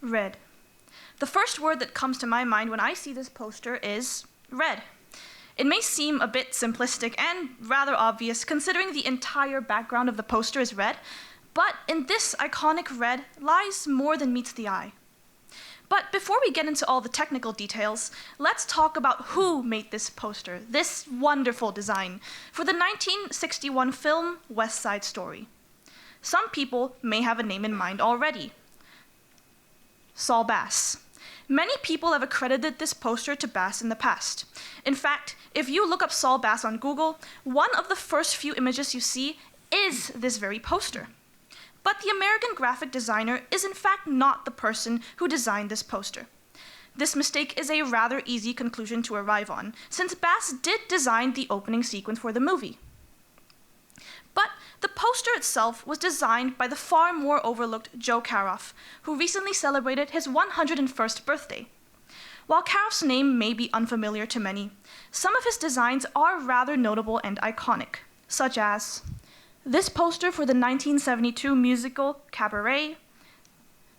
Red. The first word that comes to my mind when I see this poster is red. It may seem a bit simplistic and rather obvious considering the entire background of the poster is red, but in this iconic red lies more than meets the eye. But before we get into all the technical details, let's talk about who made this poster, this wonderful design, for the 1961 film West Side Story. Some people may have a name in mind already. Saul Bass. Many people have accredited this poster to Bass in the past. In fact, if you look up Saul Bass on Google, one of the first few images you see is this very poster. But the American graphic designer is in fact not the person who designed this poster. This mistake is a rather easy conclusion to arrive on, since Bass did design the opening sequence for the movie. But the poster itself was designed by the far more overlooked Joe Caroff, who recently celebrated his 101st birthday. While Caroff's name may be unfamiliar to many, some of his designs are rather notable and iconic, such as this poster for the 1972 musical Cabaret,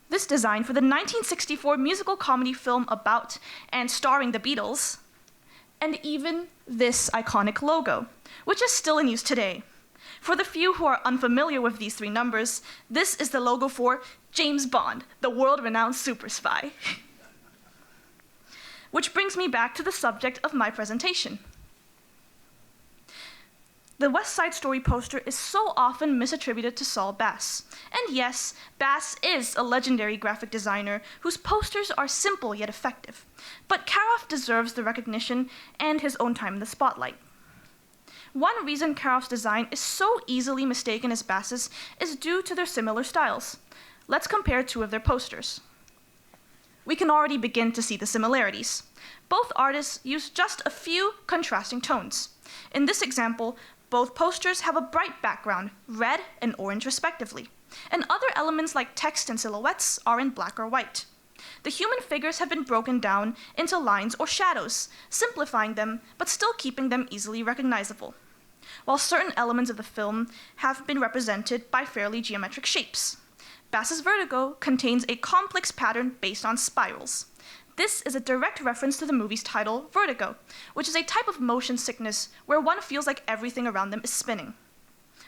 this design for the 1964 musical comedy film about and starring the Beatles, and even this iconic logo, which is still in use today. For the few who are unfamiliar with these three numbers, this is the logo for James Bond, the world-renowned super spy. Which brings me back to the subject of my presentation. The West Side Story poster is so often misattributed to Saul Bass. And yes, Bass is a legendary graphic designer whose posters are simple yet effective. But Caroff deserves the recognition and his own time in the spotlight. One reason Caroff's design is so easily mistaken as Bass's is due to their similar styles. Let's compare two of their posters. We can already begin to see the similarities. Both artists use just a few contrasting tones. In this example, both posters have a bright background, red and orange respectively, and other elements like text and silhouettes are in black or white. The human figures have been broken down into lines or shadows, simplifying them but still keeping them easily recognizable, while certain elements of the film have been represented by fairly geometric shapes. Bass's Vertigo contains a complex pattern based on spirals. This is a direct reference to the movie's title, Vertigo, which is a type of motion sickness where one feels like everything around them is spinning.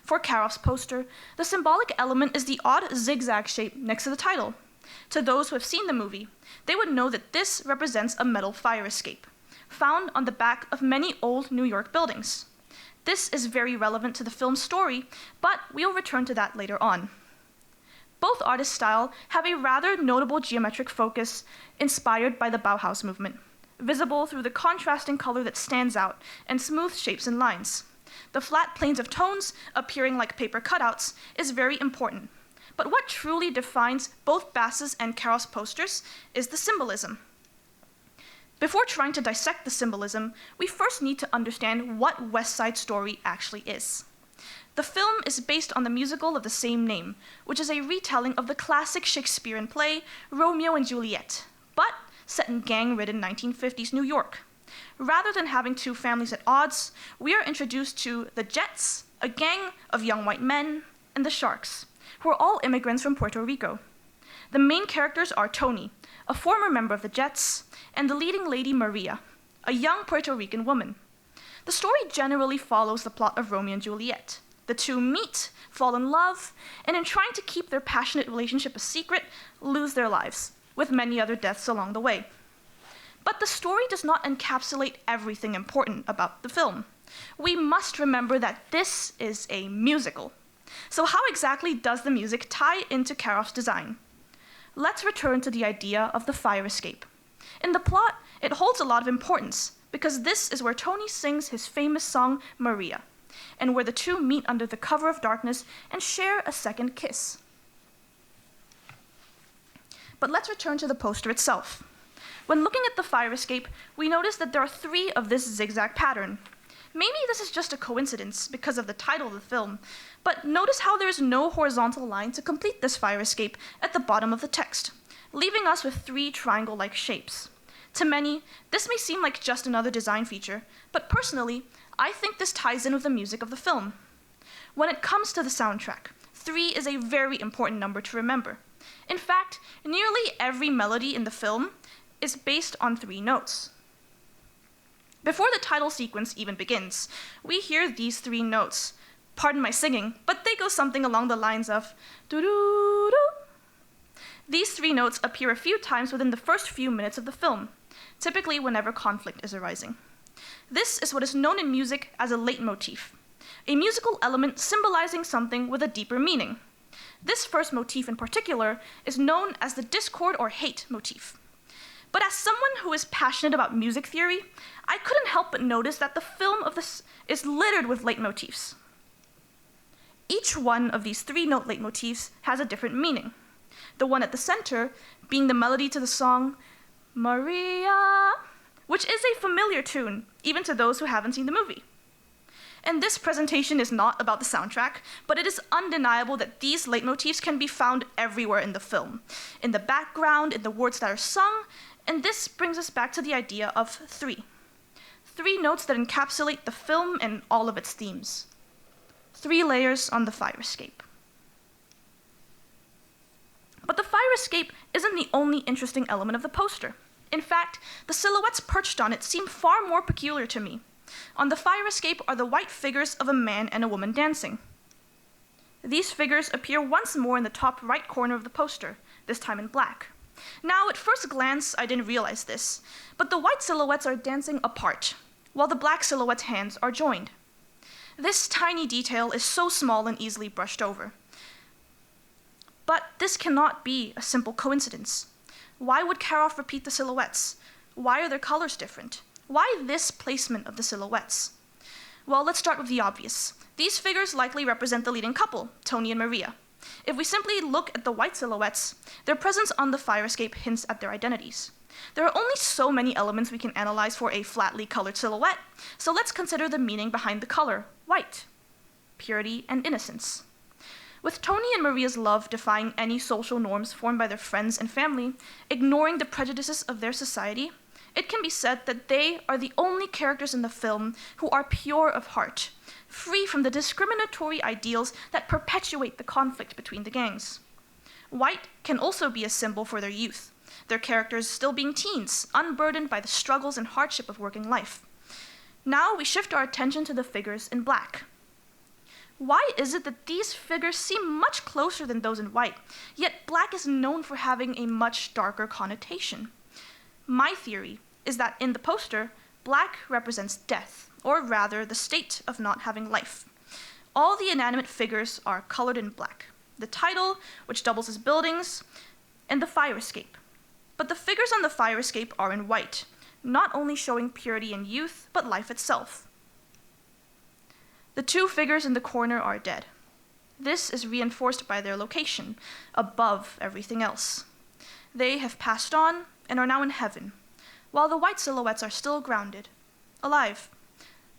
For Caroff's poster, the symbolic element is the odd zigzag shape next to the title. To those who have seen the movie, they would know that this represents a metal fire escape, found on the back of many old New York buildings. This is very relevant to the film's story, but we'll return to that later on. Both artists' style have a rather notable geometric focus inspired by the Bauhaus movement, visible through the contrasting color that stands out and smooth shapes and lines. The flat planes of tones, appearing like paper cutouts, is very important. But what truly defines both Bass's and Caroff's posters is the symbolism. Before trying to dissect the symbolism, we first need to understand what West Side Story actually is. The film is based on the musical of the same name, which is a retelling of the classic Shakespearean play Romeo and Juliet, but set in gang-ridden 1950s New York. Rather than having two families at odds, we are introduced to the Jets, a gang of young white men, and the Sharks, who are all immigrants from Puerto Rico. The main characters are Tony, a former member of the Jets, and the leading lady Maria, a young Puerto Rican woman. The story generally follows the plot of Romeo and Juliet. The two meet, fall in love, and in trying to keep their passionate relationship a secret, lose their lives, with many other deaths along the way. But the story does not encapsulate everything important about the film. We must remember that this is a musical. So how exactly does the music tie into Caroff's design? Let's return to the idea of the fire escape. In the plot, it holds a lot of importance, because this is where Tony sings his famous song, Maria, and where the two meet under the cover of darkness and share a second kiss. But let's return to the poster itself. When looking at the fire escape, we notice that there are three of this zigzag pattern. Maybe this is just a coincidence because of the title of the film, but notice how there is no horizontal line to complete this fire escape at the bottom of the text, leaving us with three triangle-like shapes. To many, this may seem like just another design feature, but personally, I think this ties in with the music of the film. When it comes to the soundtrack, 3 is a very important number to remember. In fact, nearly every melody in the film is based on 3 notes. Before the title sequence even begins, we hear these 3 notes. Pardon my singing, but they go something along the lines of doo-doo-doo. These 3 notes appear a few times within the first few minutes of the film, typically whenever conflict is arising. This is what is known in music as a leitmotif, a musical element symbolizing something with a deeper meaning. This first motif in particular is known as the discord or hate motif. But as someone who is passionate about music theory, I couldn't help but notice that the film of this is littered with leitmotifs. Each one of these 3-note leitmotifs has a different meaning. The one at the center being the melody to the song Maria, which is a familiar tune, even to those who haven't seen the movie. And this presentation is not about the soundtrack, but it is undeniable that these leitmotifs can be found everywhere in the film, in the background, in the words that are sung, and this brings us back to the idea of 3. 3 notes that encapsulate the film and all of its themes. 3 layers on the fire escape. But the fire escape isn't the only interesting element of the poster. In fact, the silhouettes perched on it seem far more peculiar to me. On the fire escape are the white figures of a man and a woman dancing. These figures appear once more in the top right corner of the poster, this time in black. Now, at first glance, I didn't realize this, but the white silhouettes are dancing apart, while the black silhouette's hands are joined. This tiny detail is so small and easily brushed over. But this cannot be a simple coincidence. Why would Caroff repeat the silhouettes? Why are their colors different? Why this placement of the silhouettes? Well, let's start with the obvious. These figures likely represent the leading couple, Tony and Maria. If we simply look at the white silhouettes, their presence on the fire escape hints at their identities. There are only so many elements we can analyze for a flatly colored silhouette, so let's consider the meaning behind the color, white, purity and innocence. With Tony and Maria's love defying any social norms formed by their friends and family, ignoring the prejudices of their society, it can be said that they are the only characters in the film who are pure of heart, free from the discriminatory ideals that perpetuate the conflict between the gangs. White can also be a symbol for their youth, their characters still being teens, unburdened by the struggles and hardship of working life. Now we shift our attention to the figures in black. Why is it that these figures seem much closer than those in white, yet black is known for having a much darker connotation? My theory is that in the poster, black represents death, or rather the state of not having life. All the inanimate figures are colored in black. The title, which doubles as buildings, and the fire escape. But the figures on the fire escape are in white, not only showing purity and youth, but life itself. The 2 figures in the corner are dead. This is reinforced by their location, above everything else. They have passed on and are now in heaven, while the white silhouettes are still grounded, alive.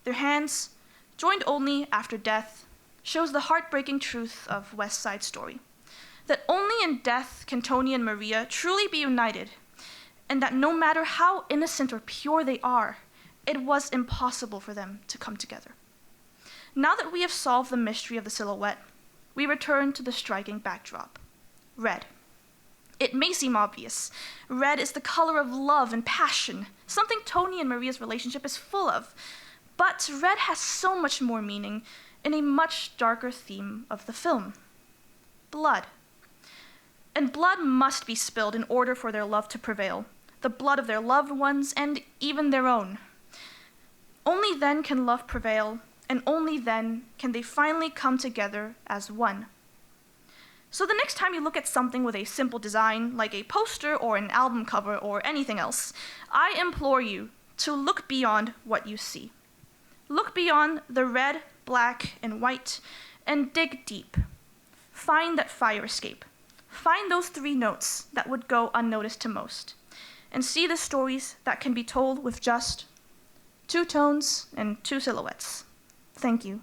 Their hands, joined only after death, shows the heartbreaking truth of West Side Story, that only in death can Tony and Maria truly be united, and that no matter how innocent or pure they are, it was impossible for them to come together. Now that we have solved the mystery of the silhouette, we return to the striking backdrop, red. It may seem obvious. Red is the color of love and passion, something Tony and Maria's relationship is full of. But red has so much more meaning in a much darker theme of the film, blood. And blood must be spilled in order for their love to prevail, the blood of their loved ones and even their own. Only then can love prevail, and only then can they finally come together as one. So the next time you look at something with a simple design, like a poster or an album cover or anything else, I implore you to look beyond what you see. Look beyond the red, black, and white, and dig deep. Find that fire escape. Find those 3 notes that would go unnoticed to most, and see the stories that can be told with just 2 tones and 2 silhouettes. Thank you.